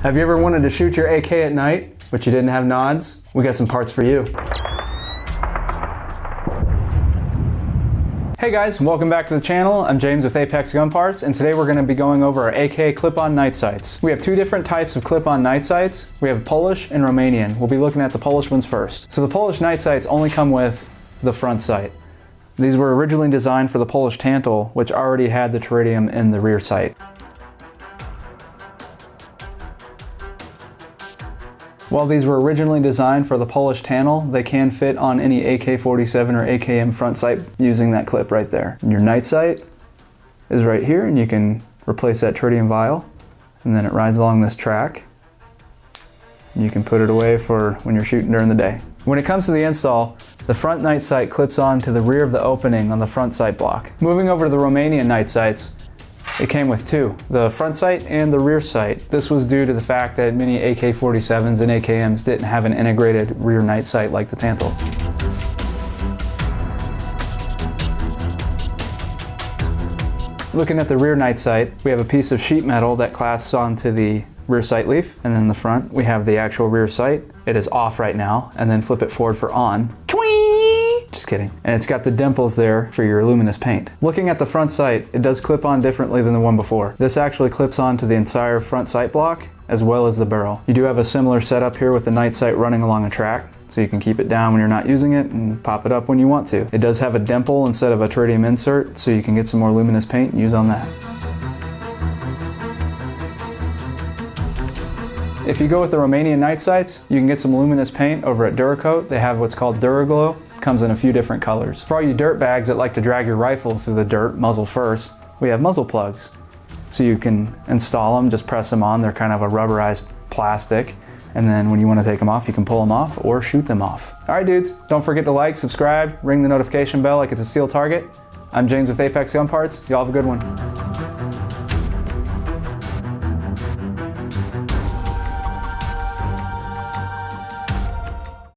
Have you ever wanted to shoot your AK at night, but you didn't have nods? We got some parts for you. Hey guys, welcome back to the channel. I'm James with Apex Gun Parts, and today we're going to be going over our AK clip-on night sights. We have two different types of clip-on night sights. We have Polish and Romanian. We'll be looking at the Polish ones first. So the Polish night sights only come with the front sight. These were originally designed for the Polish Tantal, which already had the Tritium in the rear sight. While these were originally designed for the Polish Tantal, they can fit on any AK-47 or AKM front sight using that clip right there. And your night sight is right here, and you can replace that tritium vial, and then it rides along this track. And you can put it away for when you're shooting during the day. When it comes to the install, the front night sight clips on to the rear of the opening on the front sight block. Moving over to the Romanian night sights, it came with two, the front sight and the rear sight. This was due to the fact that many AK-47s and AKMs didn't have an integrated rear night sight like the Tantal. Looking at the rear night sight, we have a piece of sheet metal that clasps onto the rear sight leaf, and then in the front we have the actual rear sight. It is off right now, and then flip it forward for on. Just kidding. And it's got the dimples there for your luminous paint. Looking at the front sight, it does clip on differently than the one before. This actually clips on to the entire front sight block as well as the barrel. You do have a similar setup here with the night sight running along a track, so you can keep it down when you're not using it and pop it up when you want to. It does have a dimple instead of a tritium insert, so you can get some more luminous paint and use on that. If you go with the Romanian night sights, you can get some luminous paint over at Duracoat. They have what's called Duraglow. It comes in a few different colors. For all you dirt bags that like to drag your rifles through the dirt, muzzle first, we have muzzle plugs. So you can install them, just press them on. They're kind of a rubberized plastic. And then when you want to take them off, you can pull them off or shoot them off. All right, dudes, don't forget to like, subscribe, ring the notification bell like it's a sealed target. I'm James with Apex Gun Parts. Y'all have a good one.